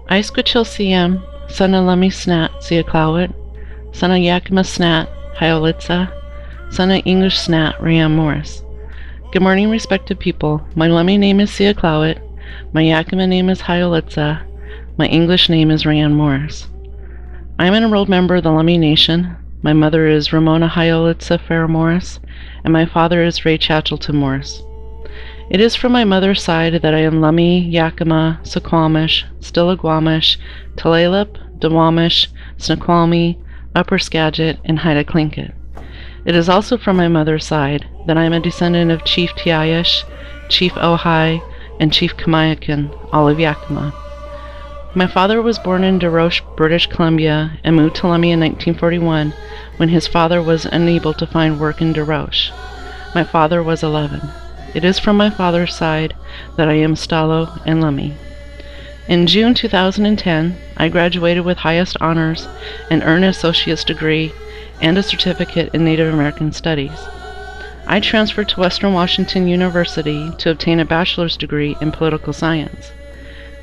Aisquachil CM, Sana Lumi Snat, Siaklawit, Sana Yakima Snat, Hyolitza, Sana English Snat, Riam Morris. Good morning, respected people. My Lumi name is Siaklawit, my Yakima name is Hyolitza, my English name is Rian Morris. I am an enrolled member of the Lumi Nation. My mother is Ramona Hyolitza Farrah Morris, and my father is Ray Chatchleton Morris. It is from my mother's side that I am Lumi, Yakima, Suquamish, Stillaguamish, Tulalip, Duwamish, Snoqualmie, Upper Skagit, and Haida Tlingit. It is also from my mother's side that I am a descendant of Chief Tiayish, Chief Ojai, and Chief Kamiakin, all of Yakima. My father was born in Desroches, British Columbia, and moved to Lumi in 1941 when his father was unable to find work in Desroches. My father was 11. It is from my father's side that I am Stalo and Lumi. In June 2010, I graduated with highest honors and earned an associate's degree and a certificate in Native American Studies. I transferred to Western Washington University to obtain a bachelor's degree in political science.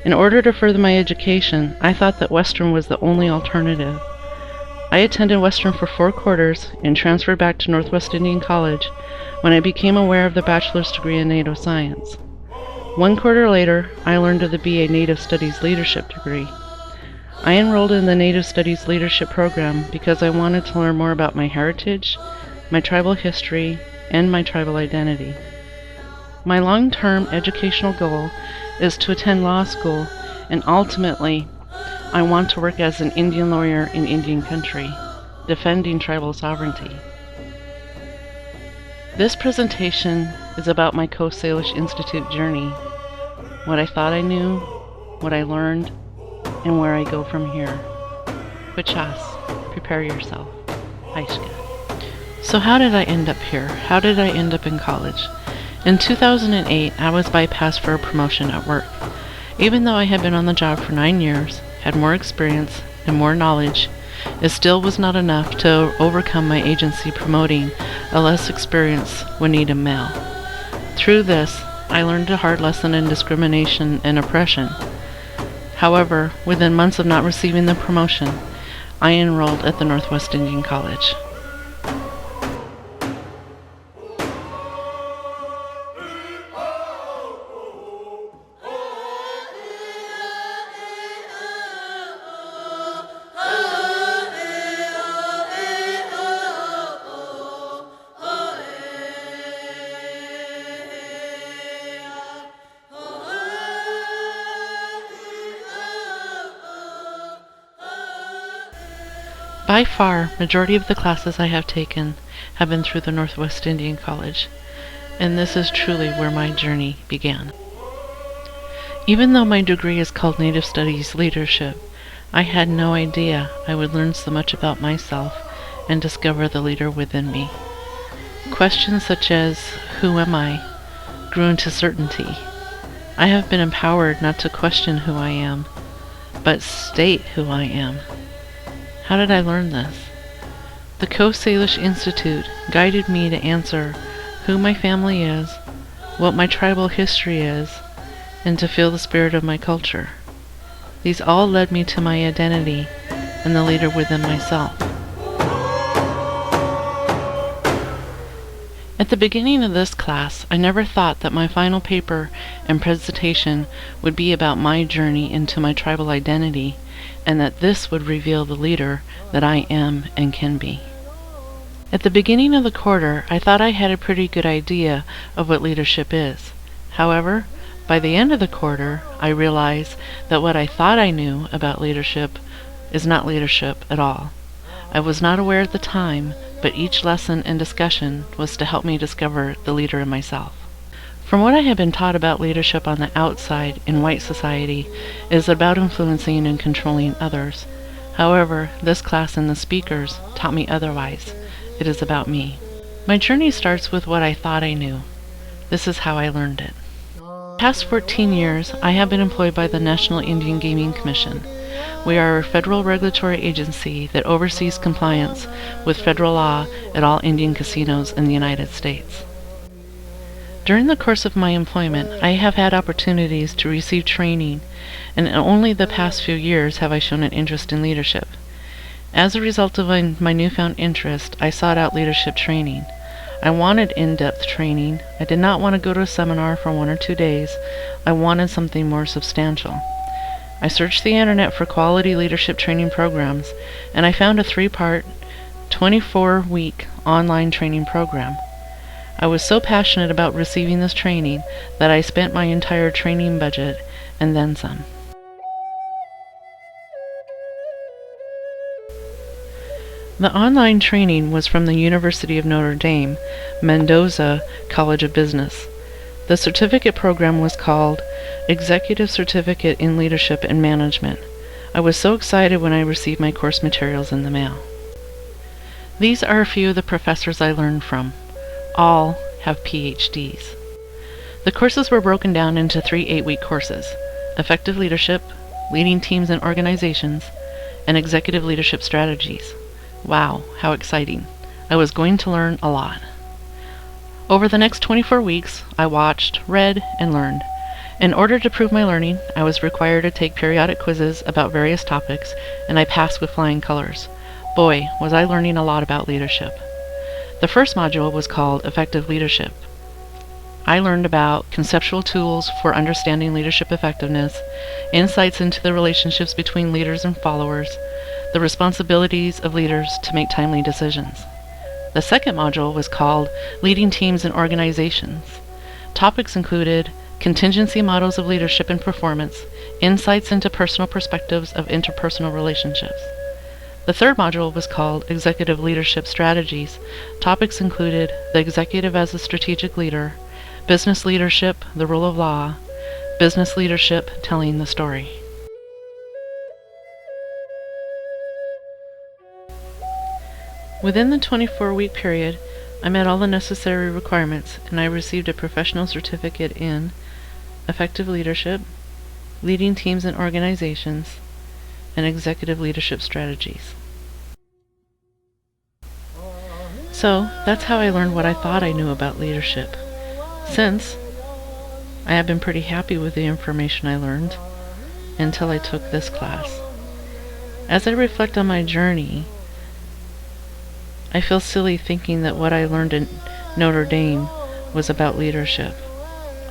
In order to further my education, I thought that Western was the only alternative. I attended Western for 4 quarters and transferred back to Northwest Indian College when I became aware of the bachelor's degree in Native Science. 1 quarter later, I learned of the BA Native Studies Leadership degree. I enrolled in the Native Studies Leadership program because I wanted to learn more about my heritage, my tribal history, and my tribal identity. My long-term educational goal is to attend law school, and ultimately, I want to work as an Indian lawyer in Indian country, defending tribal sovereignty. This presentation is about my Coast Salish Institute journey, what I thought I knew, what I learned, and where I go from here. Quechas, prepare yourself. Aishka. So how did I end up here? How did I end up in college? In 2008, I was bypassed for a promotion at work. Even though I had been on the job for 9 years, had more experience, and more knowledge, it still was not enough to overcome my agency promoting a less experienced Juanita male. Through this, I learned a hard lesson in discrimination and oppression. However, within months of not receiving the promotion, I enrolled at the Northwest Indian College. By far, majority of the classes I have taken have been through the Northwest Indian College, and this is truly where my journey began. Even though my degree is called Native Studies Leadership, I had no idea I would learn so much about myself and discover the leader within me. Questions such as, who am I, grew into certainty. I have been empowered not to question who I am, but state who I am. How did I learn this? The Coast Salish Institute guided me to answer who my family is, what my tribal history is, and to feel the spirit of my culture. These all led me to my identity and the leader within myself. At the beginning of this class, I never thought that my final paper and presentation would be about my journey into my tribal identity, and that this would reveal the leader that I am and can be. At the beginning of the quarter, I thought I had a pretty good idea of what leadership is. However, by the end of the quarter, I realized that what I thought I knew about leadership is not leadership at all. I was not aware at the time, but each lesson and discussion was to help me discover the leader in myself. From what I had been taught about leadership on the outside in white society, it is about influencing and controlling others. However, this class and the speakers taught me otherwise. It is about me. My journey starts with what I thought I knew. This is how I learned it. The past 14 years, I have been employed by the National Indian Gaming Commission. We are a federal regulatory agency that oversees compliance with federal law at all Indian casinos in the United States. During the course of my employment, I have had opportunities to receive training, and in only the past few years have I shown an interest in leadership. As a result of my newfound interest, I sought out leadership training. I wanted in-depth training. I did not want to go to a seminar for 1 or 2 days. I wanted something more substantial. I searched the internet for quality leadership training programs, and I found a 3-part, 24-week online training program. I was so passionate about receiving this training that I spent my entire training budget and then some. The online training was from the University of Notre Dame, Mendoza College of Business. The certificate program was called Executive Certificate in Leadership and Management. I was so excited when I received my course materials in the mail. These are a few of the professors I learned from. All have PhDs. The courses were broken down into 3 8-week courses: Effective Leadership, Leading Teams and Organizations, and Executive Leadership Strategies. Wow, how exciting. I was going to learn a lot. Over the next 24 weeks, I watched, read, and learned. In order to prove my learning, I was required to take periodic quizzes about various topics, and I passed with flying colors. Boy, was I learning a lot about leadership. The first module was called Effective Leadership. I learned about conceptual tools for understanding leadership effectiveness, insights into the relationships between leaders and followers, the responsibilities of leaders to make timely decisions. The second module was called Leading Teams and Organizations. Topics included contingency models of leadership and performance, insights into personal perspectives of interpersonal relationships. The third module was called Executive Leadership Strategies. Topics included the executive as a strategic leader, business leadership, the rule of law, business leadership, telling the story. Within the 24-week period, I met all the necessary requirements, and I received a professional certificate in Effective Leadership, Leading Teams and Organizations, and Executive Leadership Strategies. So, that's how I learned what I thought I knew about leadership. Since, I have been pretty happy with the information I learned until I took this class. As I reflect on my journey, I feel silly thinking that what I learned in Notre Dame was about leadership.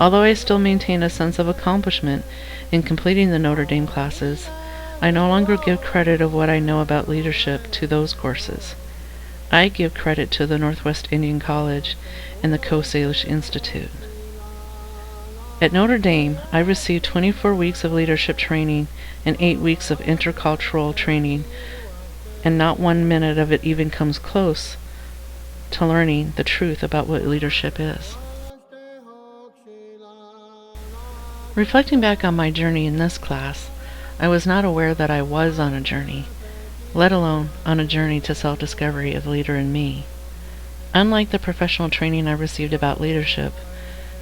Although I still maintain a sense of accomplishment in completing the Notre Dame classes, I no longer give credit of what I know about leadership to those courses. I give credit to the Northwest Indian College and the Coast Salish Institute. At Notre Dame, I received 24 weeks of leadership training and 8 weeks of intercultural training, and not 1 minute of it even comes close to learning the truth about what leadership is. Reflecting back on my journey in this class, I was not aware that I was on a journey, let alone on a journey to self-discovery of the leader in me. Unlike the professional training I received about leadership,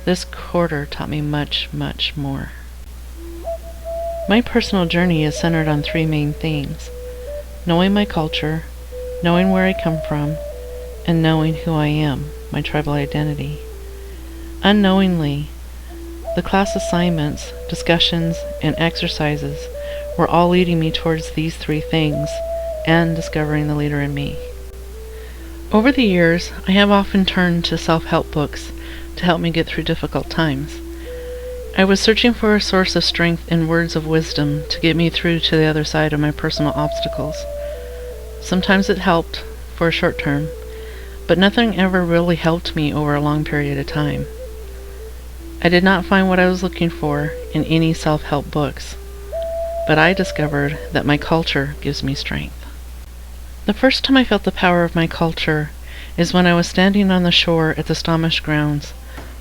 this quarter taught me much, much more. My personal journey is centered on 3 main themes: knowing my culture, knowing where I come from, and knowing who I am, my tribal identity. Unknowingly, the class assignments, discussions, and exercises were all leading me towards these 3 things and discovering the leader in me. Over the years, I have often turned to self-help books to help me get through difficult times. I was searching for a source of strength and words of wisdom to get me through to the other side of my personal obstacles. Sometimes it helped for a short term, but nothing ever really helped me over a long period of time. I did not find what I was looking for in any self-help books, but I discovered that my culture gives me strength. The first time I felt the power of my culture is when I was standing on the shore at the Stomach grounds,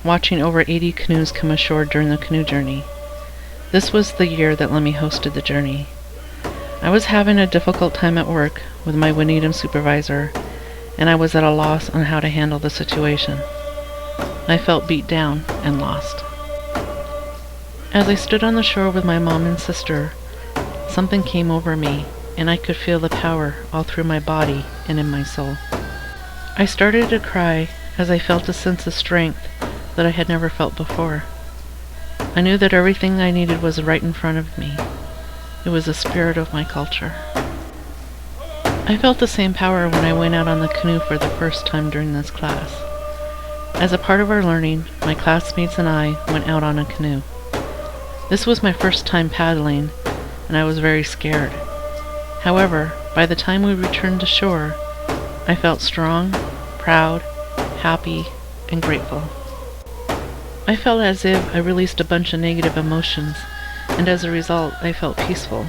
watching over 80 canoes come ashore during the canoe journey. This was the year that Lemmy hosted the journey. I was having a difficult time at work with my Wenedum supervisor, and I was at a loss on how to handle the situation. I felt beat down and lost. As I stood on the shore with my mom and sister, something came over me, and I could feel the power all through my body and in my soul. I started to cry as I felt a sense of strength that I had never felt before. I knew that everything I needed was right in front of me. It was the spirit of my culture. I felt the same power when I went out on the canoe for the first time during this class. As a part of our learning, my classmates and I went out on a canoe. This was my first time paddling, and I was very scared. However, by the time we returned to shore, I felt strong, proud, happy, and grateful. I felt as if I released a bunch of negative emotions, and as a result, I felt peaceful.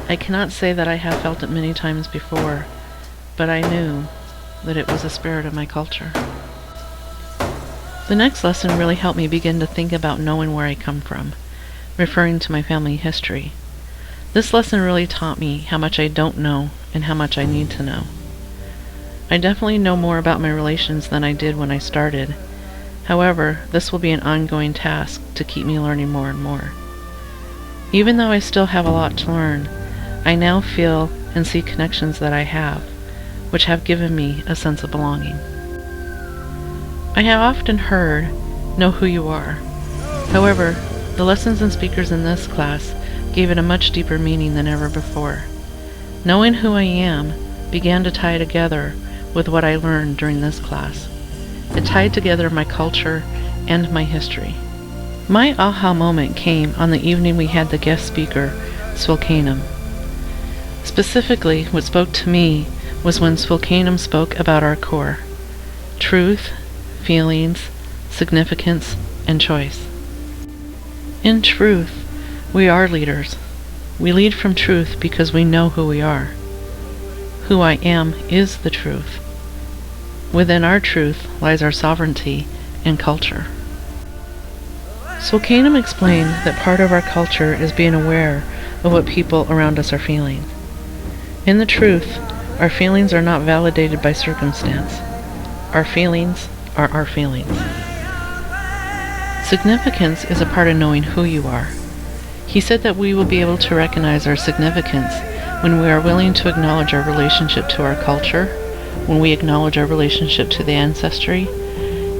I cannot say that I have felt it many times before, but I knew that it was the spirit of my culture. The next lesson really helped me begin to think about knowing where I come from, referring to my family history. This lesson really taught me how much I don't know and how much I need to know. I definitely know more about my relations than I did when I started. However, this will be an ongoing task to keep me learning more and more. Even though I still have a lot to learn, I now feel and see connections that I have, which have given me a sense of belonging. I have often heard, "Know who you are." However, the lessons and speakers in this class gave it a much deeper meaning than ever before. Knowing who I am began to tie together with what I learned during this class. It tied together my culture and my history. My aha moment came on the evening we had the guest speaker, Swilcanum. Specifically, what spoke to me was when Swilcanum spoke about our core: truth, feelings, significance, and choice. In truth, we are leaders. We lead from truth because we know who we are. Who I am is the truth. Within our truth lies our sovereignty and culture. Swilcanum explained that part of our culture is being aware of what people around us are feeling. In the truth, our feelings are not validated by circumstance. Our feelings are our feelings. Significance is a part of knowing who you are. He said that we will be able to recognize our significance when we are willing to acknowledge our relationship to our culture, when we acknowledge our relationship to the ancestry,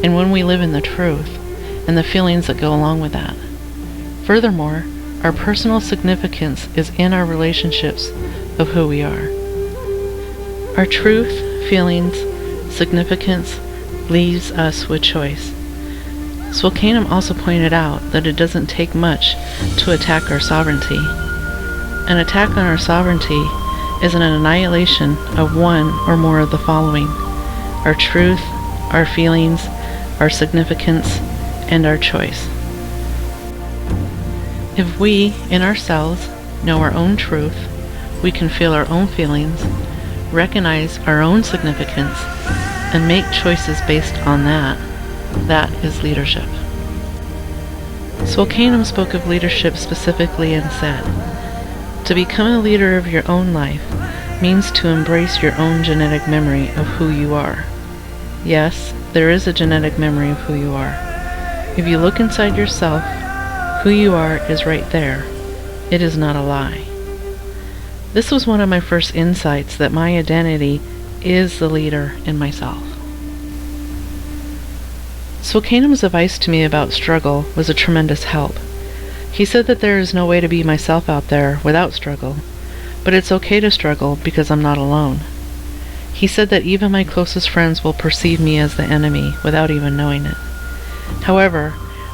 and when we live in the truth and the feelings that go along with that. Furthermore, our personal significance is in our relationships of who we are. Our truth, feelings, significance leaves us with choice. Swilcanum also pointed out that it doesn't take much to attack our sovereignty. An attack on our sovereignty is an annihilation of one or more of the following: our truth, our feelings, our significance, and our choice. If we, in ourselves, know our own truth, we can feel our own feelings, recognize our own significance, and make choices based on that. That is leadership. Swilcanum spoke of leadership specifically and said, "To become a leader of your own life means to embrace your own genetic memory of who you are." Yes, there is a genetic memory of who you are. If you look inside yourself, who you are is right there. It is not a lie. This was one of my first insights that my identity is the leader in myself. Swilcanum's advice to me about struggle was a tremendous help. He said that there is no way to be myself out there without struggle, but it's okay to struggle because I'm not alone. He said that even my closest friends will perceive me as the enemy without even knowing it. However,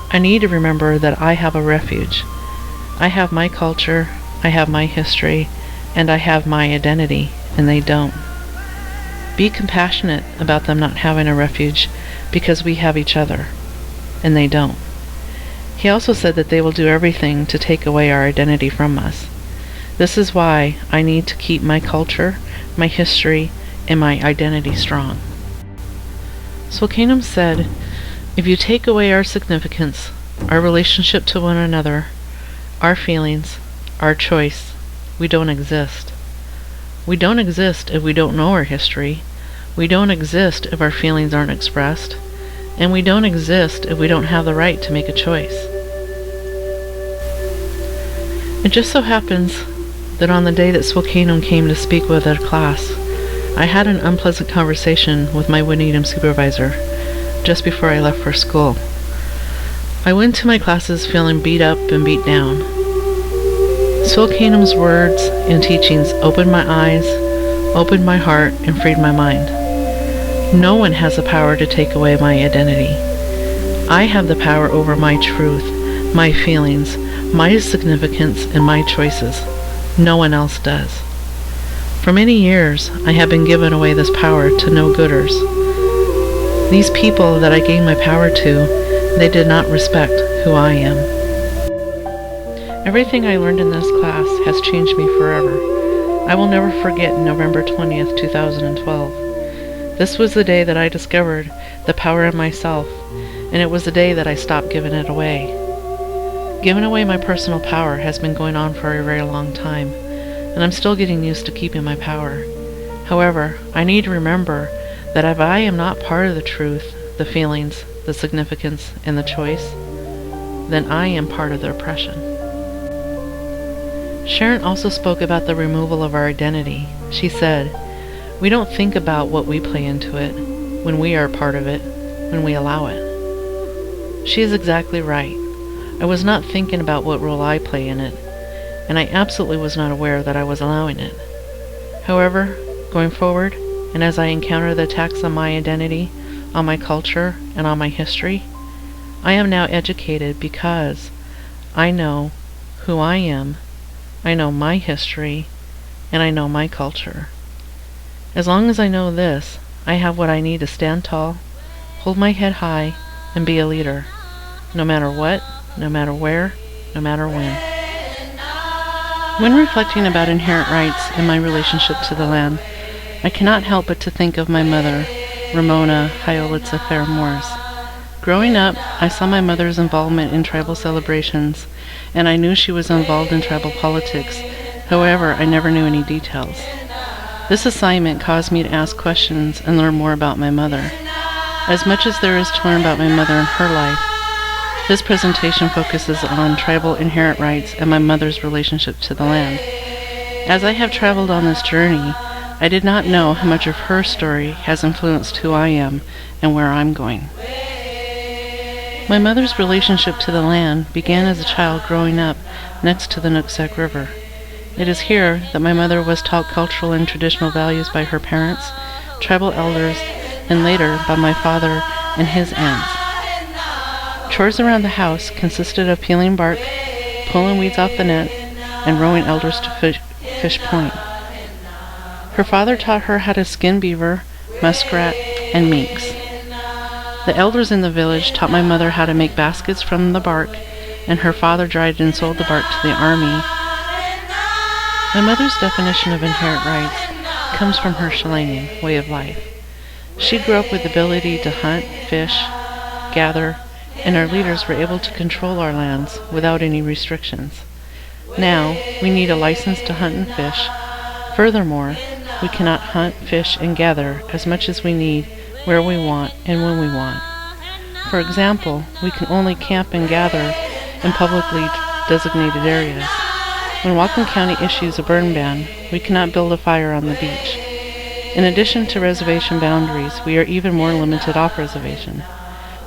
I need to remember that I have a refuge. I have my culture, I have my history, and I have my identity, and they don't. Be compassionate about them not having a refuge because we have each other, and they don't. He also said that they will do everything to take away our identity from us. This is why I need to keep my culture, my history, and my identity strong. Swilcanum said, if you take away our significance, our relationship to one another, our feelings, our choice, we don't exist. We don't exist if we don't know our history. We don't exist if our feelings aren't expressed. And we don't exist if we don't have the right to make a choice. It just so happens that on the day that Swilcanum came to speak with our class, I had an unpleasant conversation with my Wineedum supervisor just before I left for school. I went to my classes feeling beat up and beat down. Sulcanum's words and teachings opened my eyes, opened my heart, and freed my mind. No one has the power to take away my identity. I have the power over my truth, my feelings, my significance, and my choices. No one else does. For many years, I have been giving away this power to no-gooders. These people that I gave my power to, they did not respect who I am. Everything I learned in this class has changed me forever. I will never forget November 20th, 2012. This was the day that I discovered the power in myself, and it was the day that I stopped giving it away. Giving away my personal power has been going on for a very long time, and I'm still getting used to keeping my power. However, I need to remember that if I am not part of the truth, the feelings, the significance, and the choice, then I am part of the oppression. Sharon also spoke about the removal of our identity. She said, "We don't think about what we play into it, when we are part of it, when we allow it." She is exactly right. I was not thinking about what role I play in it, and I absolutely was not aware that I was allowing it. However, going forward, and as I encounter the attacks on my identity, on my culture, and on my history, I am now educated because I know who I am, I know my history, and I know my culture. As long as I know this, I have what I need to stand tall, hold my head high, and be a leader, no matter what, no matter where, no matter when. When reflecting about inherent rights and my relationship to the land, I cannot help but to think of my mother, Ramona Hyolitza Fair Morris. Growing up, I saw my mother's involvement in tribal celebrations, and I knew she was involved in tribal politics. However, I never knew any details. This assignment caused me to ask questions and learn more about my mother. As much as there is to learn about my mother and her life, this presentation focuses on tribal inherent rights and my mother's relationship to the land. As I have traveled on this journey, I did not know how much of her story has influenced who I am and where I'm going. My mother's relationship to the land began as a child growing up next to the Nooksack River. It is here that my mother was taught cultural and traditional values by her parents, tribal elders, and later by my father and his aunts. Chores around the house consisted of peeling bark, pulling weeds off the net, and rowing elders to Fish Point. Her father taught her how to skin beaver, muskrat, and minks. The elders in the village taught my mother how to make baskets from the bark, and her father dried and sold the bark to the army. My mother's definition of inherent rights comes from her Chilean way of life. She grew up with the ability to hunt, fish, gather, and our leaders were able to control our lands without any restrictions. Now, we need a license to hunt and fish. Furthermore, we cannot hunt, fish, and gather as much as we need, where we want, and when we want. For example, we can only camp and gather in publicly designated areas. When Whatcom County issues a burn ban, we cannot build a fire on the beach. In addition to reservation boundaries, we are even more limited off reservation.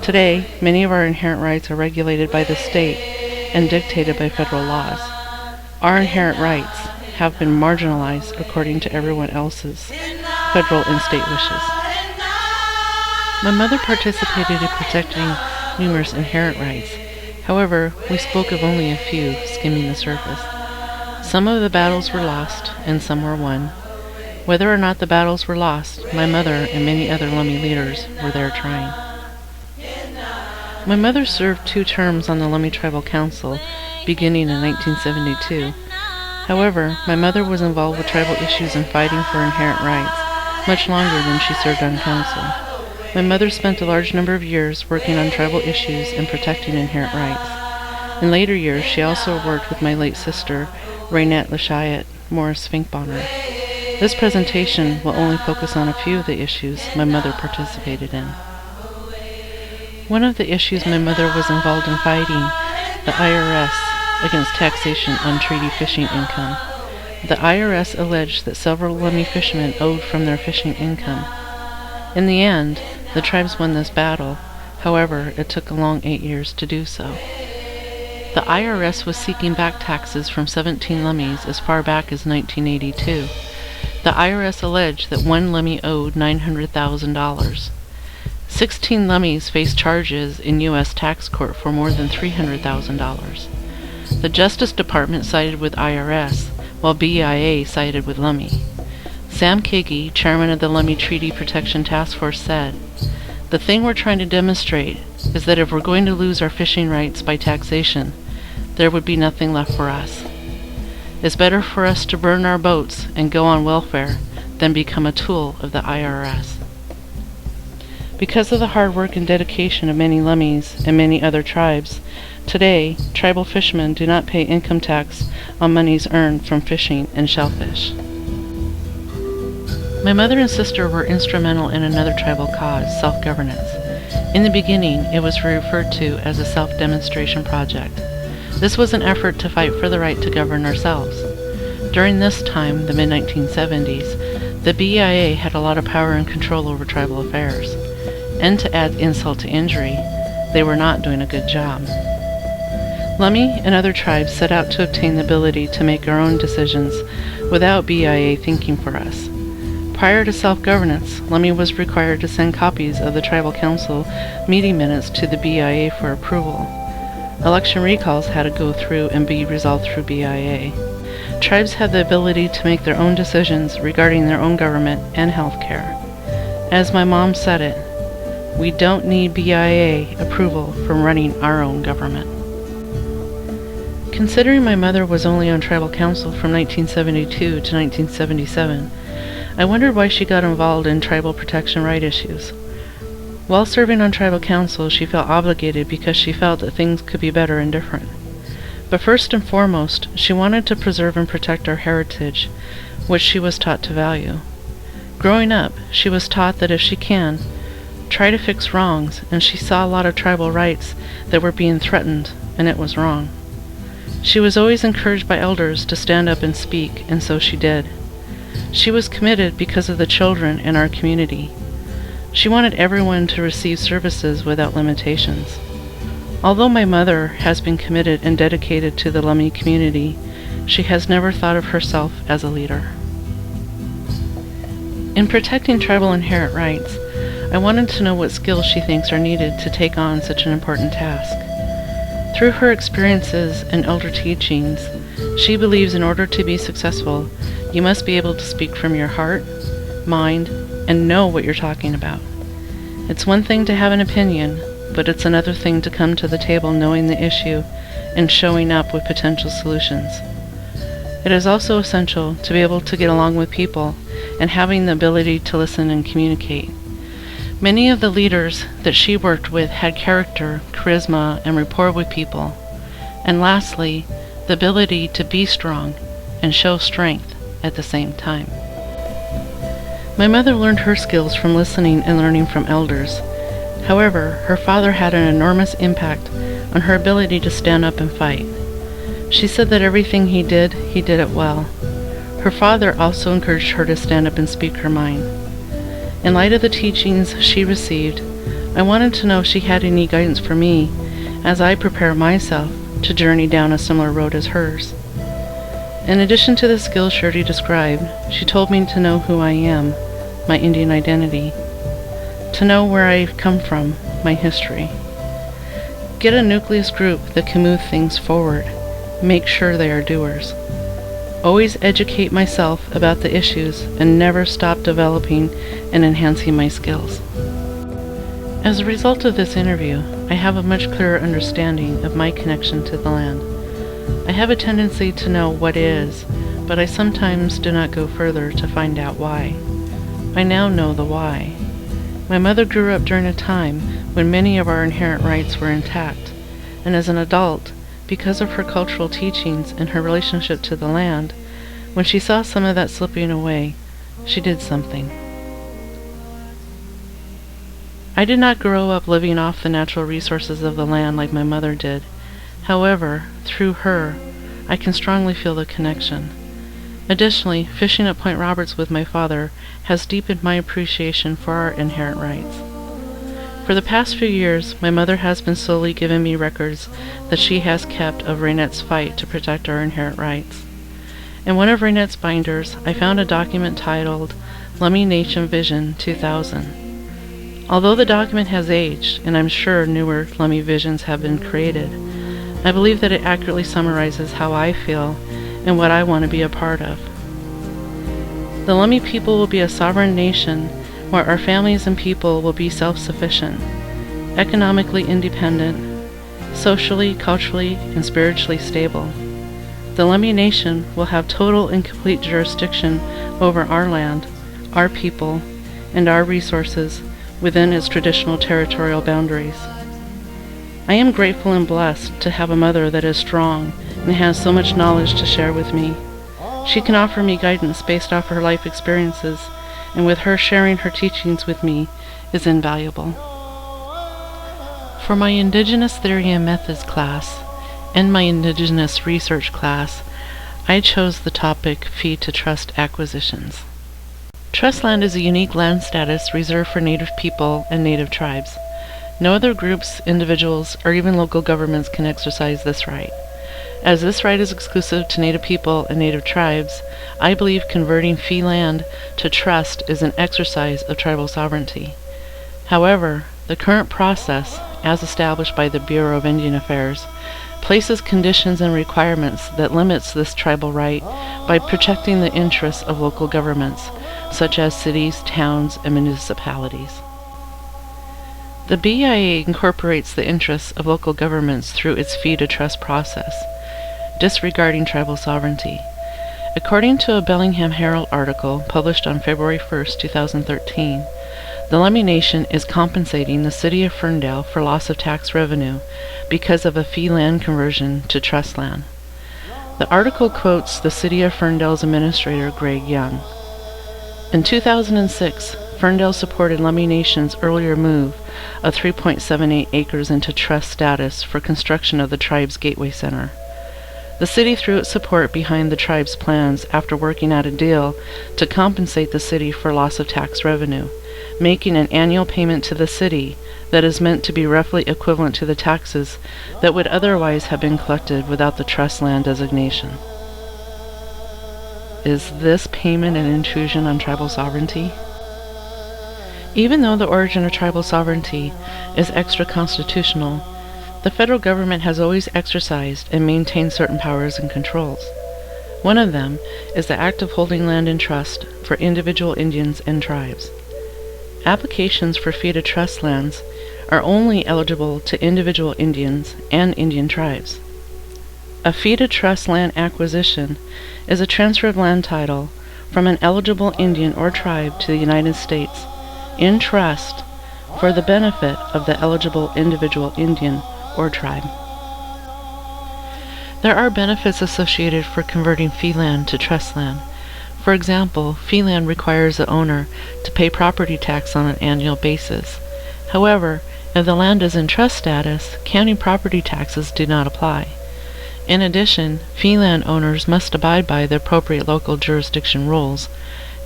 Today, many of our inherent rights are regulated by the state and dictated by federal laws. Our inherent rights have been marginalized according to everyone else's federal and state wishes. My mother participated in protecting numerous inherent rights. However, we spoke of only a few, skimming the surface. Some of the battles were lost, and some were won. Whether or not the battles were lost, my mother and many other Lummi leaders were there trying. My mother served 2 terms on the Lummi Tribal Council, beginning in 1972. However, my mother was involved with tribal issues and fighting for inherent rights, much longer than she served on council. My mother spent a large number of years working on tribal issues and protecting inherent rights. In later years, she also worked with my late sister, Raynette Lashayette Morris Finkbonner. This presentation will only focus on a few of the issues my mother participated in. One of the issues my mother was involved in fighting, the IRS, against taxation on treaty fishing income. The IRS alleged that several Lummi fishermen owed from their fishing income. In the end, the tribes won this battle, However, it took a long 8 years to do so. The IRS was seeking back taxes from 17 Lummies as far back as 1982. The IRS alleged that one Lummy owed $900,000. 16 Lummies faced charges in U.S. tax court for more than $300,000. The Justice Department sided with IRS, while BIA sided with Lummy. Sam Kigge, chairman of the Lummy Treaty Protection Task Force, said, "The thing we're trying to demonstrate is that if we're going to lose our fishing rights by taxation, there would be nothing left for us. It's better for us to burn our boats and go on welfare than become a tool of the IRS." Because of the hard work and dedication of many Lummies and many other tribes, today, tribal fishermen do not pay income tax on monies earned from fishing and shellfish. My mother and sister were instrumental in another tribal cause, self-governance. In the beginning, it was referred to as a self-demonstration project. This was an effort to fight for the right to govern ourselves. During this time, the mid-1970s, the BIA had a lot of power and control over tribal affairs. And to add insult to injury, they were not doing a good job. Lummy and other tribes set out to obtain the ability to make our own decisions without BIA thinking for us. Prior to self-governance, Lummy was required to send copies of the Tribal Council meeting minutes to the BIA for approval. Election recalls had to go through and be resolved through BIA. Tribes had the ability to make their own decisions regarding their own government and health care. As my mom said it, we don't need BIA approval from running our own government. Considering my mother was only on Tribal Council from 1972 to 1977, I wondered why she got involved in tribal protection right issues. While serving on Tribal Council, she felt obligated because she felt that things could be better and different. But first and foremost, she wanted to preserve and protect our heritage, which she was taught to value. Growing up, she was taught that if she can, try to fix wrongs, and she saw a lot of tribal rights that were being threatened, and it was wrong. She was always encouraged by elders to stand up and speak, and so she did. She was committed because of the children in our community. She wanted everyone to receive services without limitations. Although my mother has been committed and dedicated to the Lummi community, she has never thought of herself as a leader. In protecting tribal inherent rights, I wanted to know what skills she thinks are needed to take on such an important task. Through her experiences and elder teachings, she believes in order to be successful, you must be able to speak from your heart, mind, and know what you're talking about. It's one thing to have an opinion, but it's another thing to come to the table knowing the issue and showing up with potential solutions. It is also essential to be able to get along with people and having the ability to listen and communicate. Many of the leaders that she worked with had character, charisma, and rapport with people. And lastly, the ability to be strong and show strength at the same time. My mother learned her skills from listening and learning from elders. However, her father had an enormous impact on her ability to stand up and fight. She said that everything he did it well. Her father also encouraged her to stand up and speak her mind. In light of the teachings she received, I wanted to know if she had any guidance for me as I prepare myself to journey down a similar road as hers. In addition to the skills she already described, she told me to know who I am, my Indian identity, to know where I've come from, my history. Get a nucleus group that can move things forward. Make sure they are doers. Always educate myself about the issues and never stop developing and enhancing my skills. As a result of this interview, I have a much clearer understanding of my connection to the land. I have a tendency to know what is, but I sometimes do not go further to find out why. I now know the why. My mother grew up during a time when many of our inherent rights were intact, and as an adult, because of her cultural teachings and her relationship to the land, when she saw some of that slipping away, she did something. I did not grow up living off the natural resources of the land like my mother did. However, through her, I can strongly feel the connection. Additionally, fishing at Point Roberts with my father has deepened my appreciation for our inherent rights. For the past few years, my mother has been slowly giving me records that she has kept of Raynette's fight to protect our inherent rights. In one of Raynette's binders, I found a document titled Lummi Nation Vision 2000. Although the document has aged, and I'm sure newer Lummi visions have been created, I believe that it accurately summarizes how I feel and what I want to be a part of. The Lummi people will be a sovereign nation where our families and people will be self-sufficient, economically independent, socially, culturally, and spiritually stable. The Lummi nation will have total and complete jurisdiction over our land, our people, and our resources within its traditional territorial boundaries. I am grateful and blessed to have a mother that is strong and has so much knowledge to share with me. She can offer me guidance based off her life experiences, and with her sharing her teachings with me is invaluable. For my Indigenous Theory and Methods class and my Indigenous Research class, I chose the topic Fee to Trust Acquisitions. Trust land is a unique land status reserved for Native people and Native tribes. No other groups, individuals, or even local governments can exercise this right. As this right is exclusive to Native people and Native tribes, I believe converting fee land to trust is an exercise of tribal sovereignty. However, the current process, as established by the Bureau of Indian Affairs, places conditions and requirements that limits this tribal right by protecting the interests of local governments, such as cities, towns, and municipalities. The BIA incorporates the interests of local governments through its fee to trust process, disregarding tribal sovereignty. According to a Bellingham Herald article published on February 1, 2013, the Lummi Nation is compensating the city of Ferndale for loss of tax revenue because of a fee land conversion to trust land. The article quotes the city of Ferndale's administrator, Greg Young. In 2006, Ferndale supported Lummi Nation's earlier move of 3.78 acres into trust status for construction of the tribe's Gateway Center. The city threw its support behind the tribe's plans after working out a deal to compensate the city for loss of tax revenue, making an annual payment to the city that is meant to be roughly equivalent to the taxes that would otherwise have been collected without the trust land designation. Is this payment an intrusion on tribal sovereignty? Even though the origin of tribal sovereignty is extra-constitutional, the federal government has always exercised and maintained certain powers and controls. One of them is the act of holding land in trust for individual Indians and tribes. Applications for fee to trust lands are only eligible to individual Indians and Indian tribes. A fee to trust land acquisition is a transfer of land title from an eligible Indian or tribe to the United States in trust for the benefit of the eligible individual Indian or tribe. There are benefits associated for converting fee land to trust land. For example, fee land requires the owner to pay property tax on an annual basis. However, if the land is in trust status, county property taxes do not apply. In addition, fee land owners must abide by the appropriate local jurisdiction rules.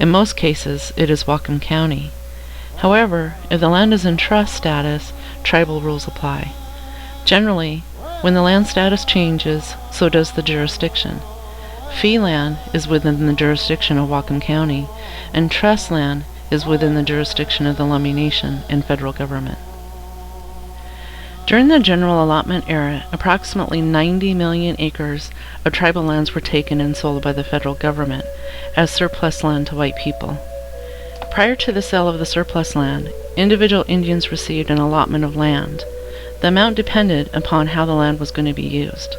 In most cases, it is Whatcom County. However, if the land is in trust status, tribal rules apply. Generally, when the land status changes, so does the jurisdiction. Fee land is within the jurisdiction of Whatcom County, and trust land is within the jurisdiction of the Lummi Nation and federal government. During the general allotment era, approximately 90 million acres of tribal lands were taken and sold by the federal government as surplus land to white people. Prior to the sale of the surplus land, individual Indians received an allotment of land. The amount depended upon how the land was going to be used.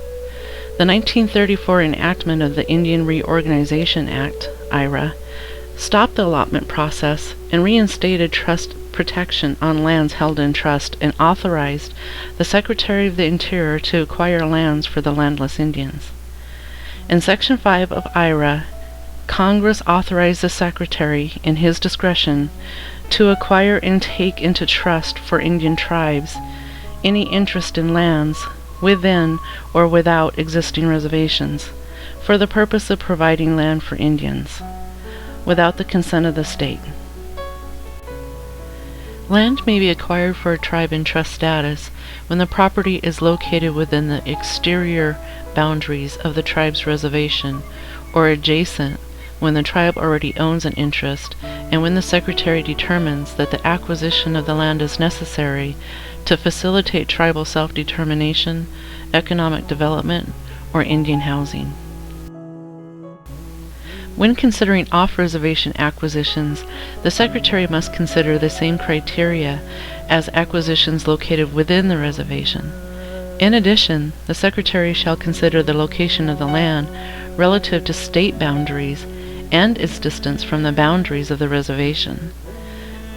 The 1934 enactment of the Indian Reorganization Act, IRA, stopped the allotment process and reinstated trust protection on lands held in trust and authorized the Secretary of the Interior to acquire lands for the landless Indians. In Section 5 of IRA, Congress authorized the Secretary, in his discretion, to acquire and take into trust for Indian tribes any interest in lands within or without existing reservations for the purpose of providing land for Indians, without the consent of the state. Land may be acquired for a tribe in trust status when the property is located within the exterior boundaries of the tribe's reservation, or adjacent when the tribe already owns an interest, and when the Secretary determines that the acquisition of the land is necessary to facilitate tribal self-determination, economic development, or Indian housing. When considering off-reservation acquisitions, the Secretary must consider the same criteria as acquisitions located within the reservation. In addition, the Secretary shall consider the location of the land relative to state boundaries and its distance from the boundaries of the reservation.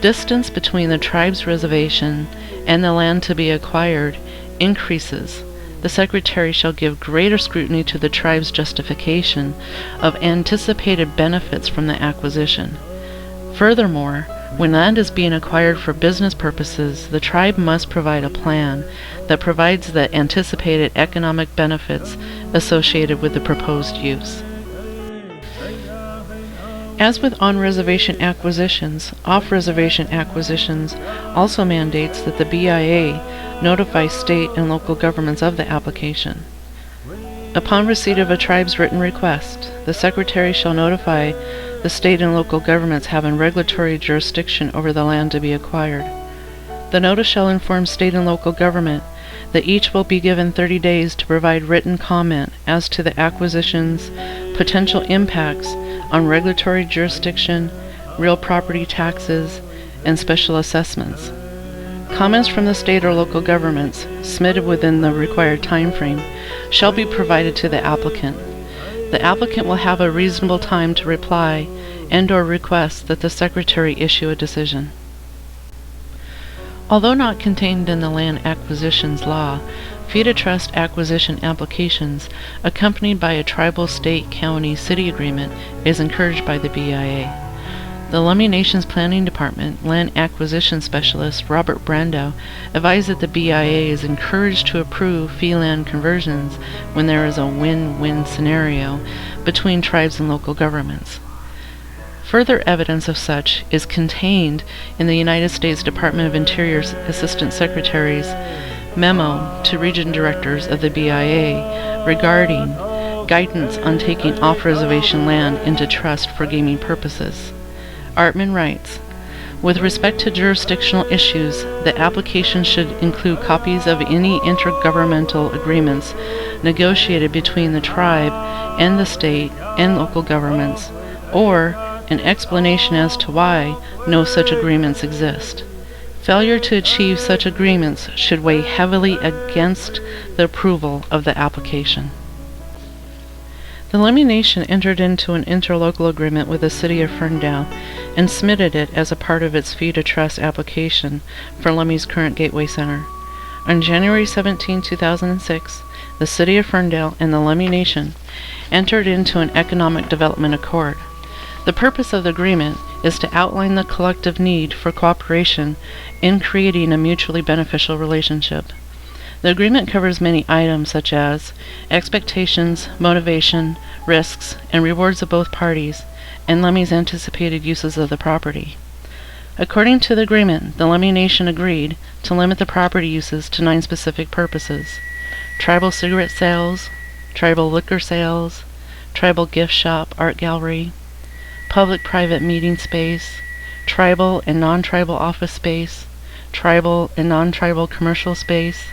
Distance between the tribe's reservation and the land to be acquired increases. The Secretary shall give greater scrutiny to the tribe's justification of anticipated benefits from the acquisition. Furthermore, when land is being acquired for business purposes, the tribe must provide a plan that provides the anticipated economic benefits associated with the proposed use. As with on-reservation acquisitions, off-reservation acquisitions also mandates that the BIA notify state and local governments of the application. Upon receipt of a tribe's written request, the Secretary shall notify the state and local governments having regulatory jurisdiction over the land to be acquired. The notice shall inform state and local government that each will be given 30 days to provide written comment as to the acquisition's potential impacts on regulatory jurisdiction, real property taxes, and special assessments. Comments from the state or local governments, submitted within the required time frame, shall be provided to the applicant. The applicant will have a reasonable time to reply and/or request that the Secretary issue a decision. Although not contained in the land acquisitions law, fee-to-trust acquisition applications accompanied by a tribal, state, county, city agreement is encouraged by the BIA. The Lummi Nation's Planning Department Land Acquisition Specialist Robert Brandow advised that the BIA is encouraged to approve fee land conversions when there is a win-win scenario between tribes and local governments. Further evidence of such is contained in the United States Department of Interior's Assistant Secretary's memo to region directors of the BIA regarding guidance on taking off-reservation land into trust for gaming purposes. Artman writes, with respect to jurisdictional issues, the application should include copies of any intergovernmental agreements negotiated between the tribe and the state and local governments, or an explanation as to why no such agreements exist. Failure to achieve such agreements should weigh heavily against the approval of the application. The Lummi Nation entered into an interlocal agreement with the City of Ferndale and submitted it as a part of its fee-to-trust application for Lummi's current Gateway Center. On January 17, 2006, the City of Ferndale and the Lummi Nation entered into an economic development accord. The purpose of the agreement is to outline the collective need for cooperation in creating a mutually beneficial relationship. The agreement covers many items such as expectations, motivation, risks, and rewards of both parties, and Lummi's anticipated uses of the property. According to the agreement, the Lummi Nation agreed to limit the property uses to 9 specific purposes: tribal cigarette sales, tribal liquor sales, tribal gift shop, art gallery, public-private meeting space, tribal and non-tribal office space, tribal and non-tribal commercial space,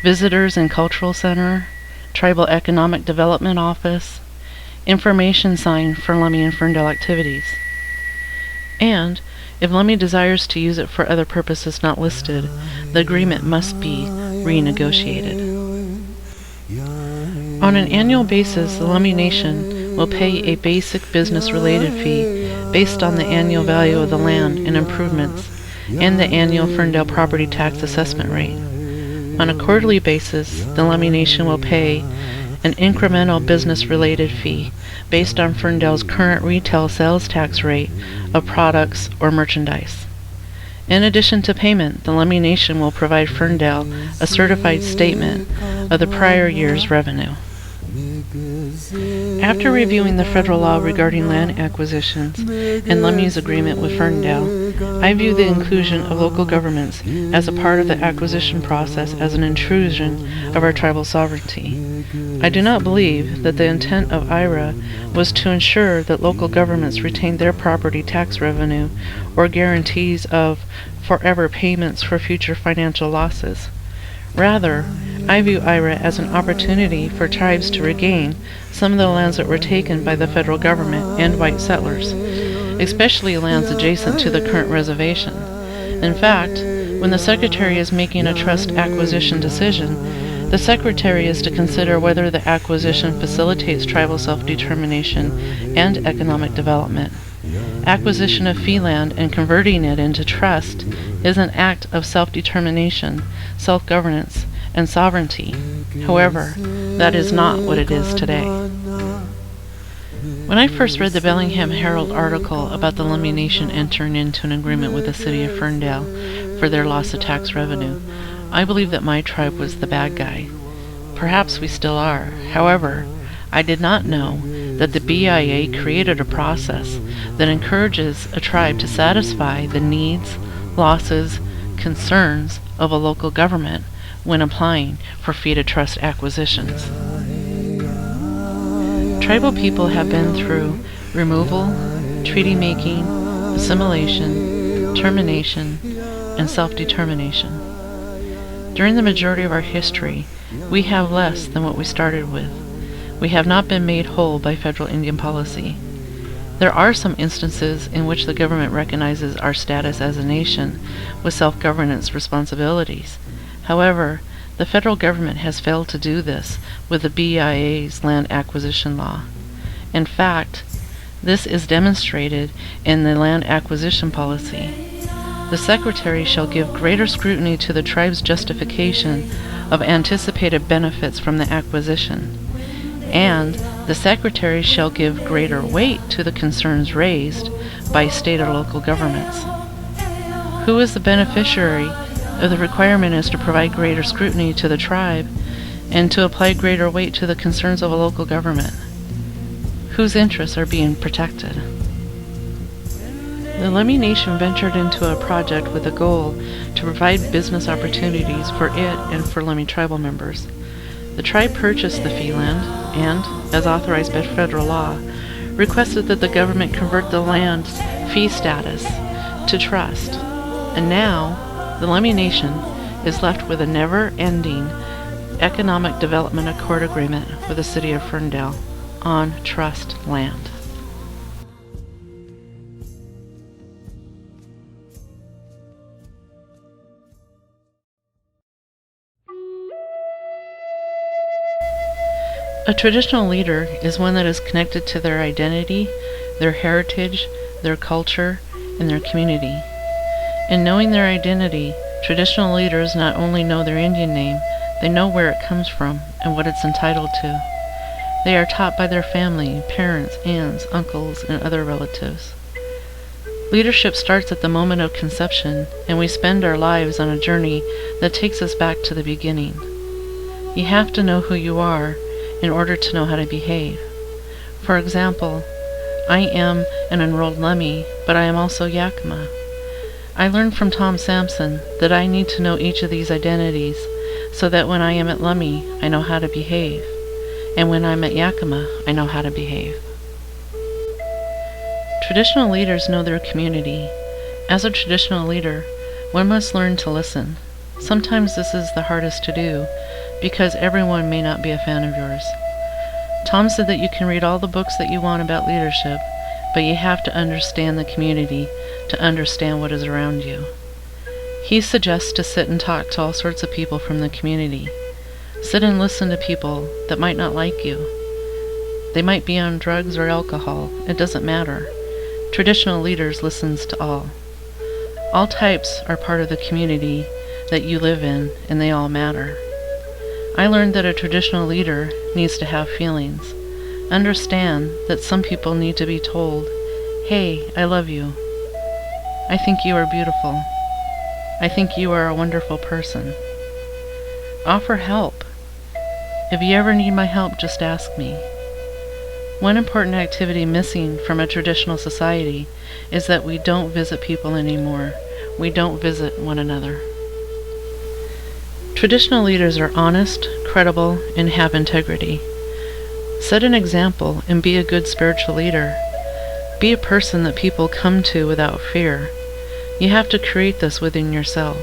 visitors and cultural center, tribal economic development office, information sign for Lummi and Ferndale activities. And, if Lummi desires to use it for other purposes not listed, the agreement must be renegotiated. On an annual basis, the Lummi Nation will pay a basic business-related fee based on the annual value of the land and improvements and the annual Ferndale property tax assessment rate. On a quarterly basis, the Lummi Nation will pay an incremental business-related fee based on Ferndale's current retail sales tax rate of products or merchandise. In addition to payment, the Lummi Nation will provide Ferndale a certified statement of the prior year's revenue. After reviewing the federal law regarding land acquisitions and Lummi's agreement with Ferndale, I view the inclusion of local governments as a part of the acquisition process as an intrusion of our tribal sovereignty. I do not believe that the intent of IRA was to ensure that local governments retained their property tax revenue or guarantees of forever payments for future financial losses. Rather, I view IRA as an opportunity for tribes to regain some of the lands that were taken by the federal government and white settlers, especially lands adjacent to the current reservation. In fact, when the Secretary is making a trust acquisition decision, the Secretary is to consider whether the acquisition facilitates tribal self-determination and economic development. Acquisition of fee land and converting it into trust is an act of self-determination, self-governance, and sovereignty. However, that is not what it is today. When I first read the Bellingham Herald article about the Lummi Nation entering into an agreement with the city of Ferndale for their loss of tax revenue, I believed that my tribe was the bad guy. Perhaps we still are. However, I did not know that the BIA created a process that encourages a tribe to satisfy the needs, losses, concerns of a local government when applying for fee-to-trust acquisitions. Tribal people have been through removal, treaty making, assimilation, termination, and self-determination. During the majority of our history, we have less than what we started with. We have not been made whole by federal Indian policy. There are some instances in which the government recognizes our status as a nation with self-governance responsibilities. However, the federal government has failed to do this with the BIA's land acquisition law. In fact, this is demonstrated in the land acquisition policy. The Secretary shall give greater scrutiny to the tribe's justification of anticipated benefits from the acquisition, and the Secretary shall give greater weight to the concerns raised by state or local governments. Who is the beneficiary of the requirement is to provide greater scrutiny to the tribe and to apply greater weight to the concerns of a local government? Whose interests are being protected? The Lummi Nation ventured into a project with a goal to provide business opportunities for it and for Lummi tribal members. The tribe purchased the fee land and, as authorized by federal law, requested that the government convert the land's fee status to trust. And now, the Lummi Nation is left with a never-ending economic development accord agreement with the city of Ferndale on trust land. A traditional leader is one that is connected to their identity, their heritage, their culture, and their community. In knowing their identity, traditional leaders not only know their Indian name, they know where it comes from and what it's entitled to. They are taught by their family, parents, aunts, uncles, and other relatives. Leadership starts at the moment of conception, and we spend our lives on a journey that takes us back to the beginning. You have to know who you are in order to know how to behave. For example, I am an enrolled Lummi, but I am also Yakima. I learned from Tom Sampson that I need to know each of these identities so that when I am at Lummi, I know how to behave, and when I'm at Yakima, I know how to behave. Traditional leaders know their community. As a traditional leader, one must learn to listen. Sometimes this is the hardest to do, because everyone may not be a fan of yours. Tom said that you can read all the books that you want about leadership, but you have to understand the community to understand what is around you. He suggests to sit and talk to all sorts of people from the community. Sit and listen to people that might not like you. They might be on drugs or alcohol. It doesn't matter. Traditional leaders listens to all. All types are part of the community that you live in, and they all matter. I learned that a traditional leader needs to have feelings. Understand that some people need to be told, "Hey, I love you. I think you are beautiful. I think you are a wonderful person." Offer help. If you ever need my help, just ask me. One important activity missing from a traditional society is that we don't visit people anymore. We don't visit one another. Traditional leaders are honest, credible, and have integrity. Set an example and be a good spiritual leader. Be a person that people come to without fear. You have to create this within yourself.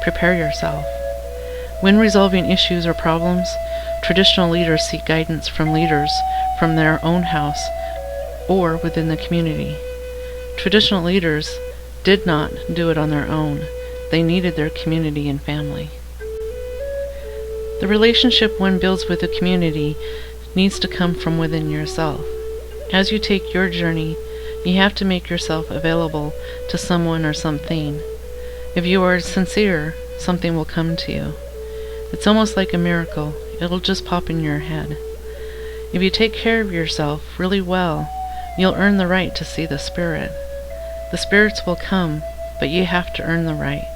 Prepare yourself. When resolving issues or problems, traditional leaders seek guidance from leaders from their own house or within the community. Traditional leaders did not do it on their own. They needed their community and family. The relationship one builds with the community needs to come from within yourself. As you take your journey, you have to make yourself available to someone or something. If you are sincere, something will come to you. It's almost like a miracle. It'll just pop in your head. If you take care of yourself really well, you'll earn the right to see the Spirit. The spirits will come, but you have to earn the right.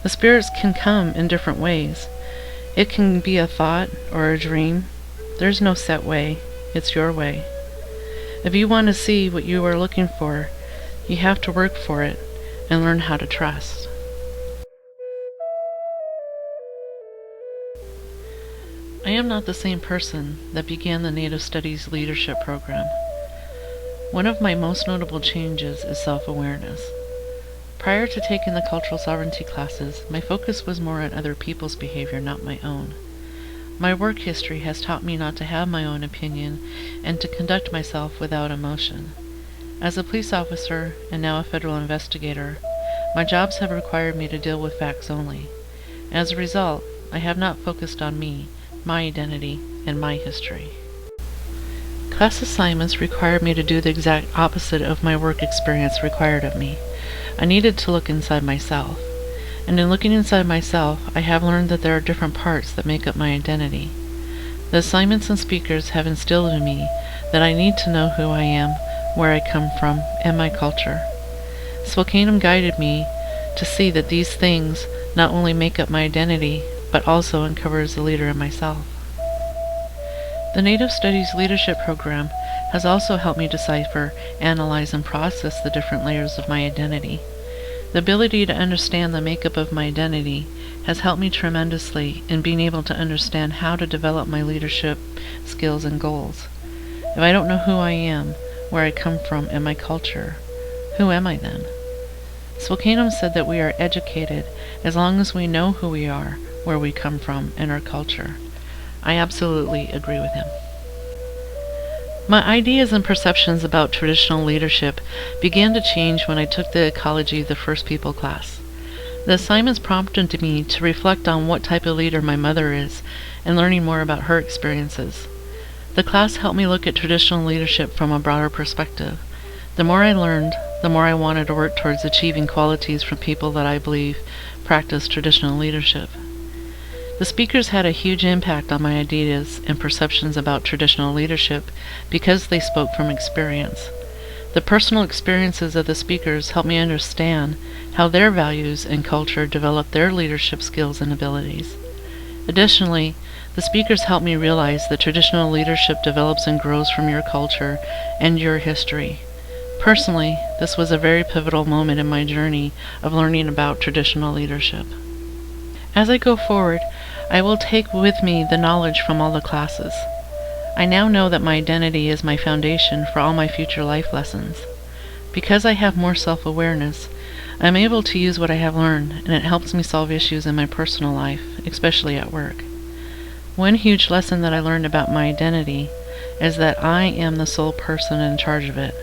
The spirits can come in different ways. It can be a thought or a dream. There's no set way. It's your way. If you want to see what you are looking for, you have to work for it and learn how to trust. I am not the same person that began the Native Studies Leadership Program. One of my most notable changes is self-awareness. Prior to taking the cultural sovereignty classes, my focus was more on other people's behavior, not my own. My work history has taught me not to have my own opinion and to conduct myself without emotion. As a police officer and now a federal investigator, my jobs have required me to deal with facts only. As a result, I have not focused on me, my identity, and my history. Class assignments required me to do the exact opposite of my work experience required of me. I needed to look inside myself. And in looking inside myself, I have learned that there are different parts that make up my identity. The assignments and speakers have instilled in me that I need to know who I am, where I come from, and my culture. Spokane guided me to see that these things not only make up my identity, but also uncovers the leader in myself. The Native Studies Leadership Program has also helped me decipher, analyze, and process the different layers of my identity. The ability to understand the makeup of my identity has helped me tremendously in being able to understand how to develop my leadership skills and goals. If I don't know who I am, where I come from, and my culture, who am I then? Spokane said that we are educated as long as we know who we are, where we come from, and our culture. I absolutely agree with him. My ideas and perceptions about traditional leadership began to change when I took the Ecology of the First People class. The assignments prompted me to reflect on what type of leader my mother is and learning more about her experiences. The class helped me look at traditional leadership from a broader perspective. The more I learned, the more I wanted to work towards achieving qualities from people that I believe practice traditional leadership. The speakers had a huge impact on my ideas and perceptions about traditional leadership because they spoke from experience. The personal experiences of the speakers helped me understand how their values and culture developed their leadership skills and abilities. Additionally, the speakers helped me realize that traditional leadership develops and grows from your culture and your history. Personally, this was a very pivotal moment in my journey of learning about traditional leadership. As I go forward, I will take with me the knowledge from all the classes. I now know that my identity is my foundation for all my future life lessons. Because I have more self-awareness, I am able to use what I have learned, and it helps me solve issues in my personal life, especially at work. One huge lesson that I learned about my identity is that I am the sole person in charge of it.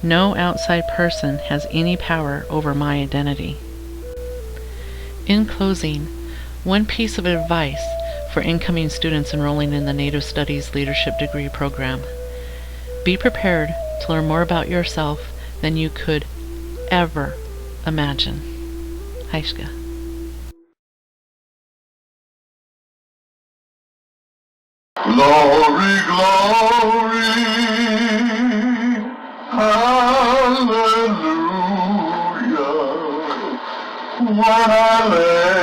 No outside person has any power over my identity. In closing, one piece of advice for incoming students enrolling in the Native Studies Leadership Degree Program. Be prepared to learn more about yourself than you could ever imagine. Haishka. Glory, glory, hallelujah. When I lay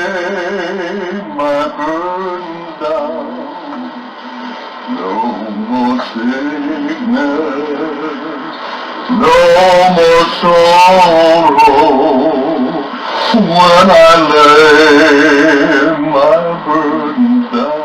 my burden down, no more sickness no more sorrow when I lay my burden down.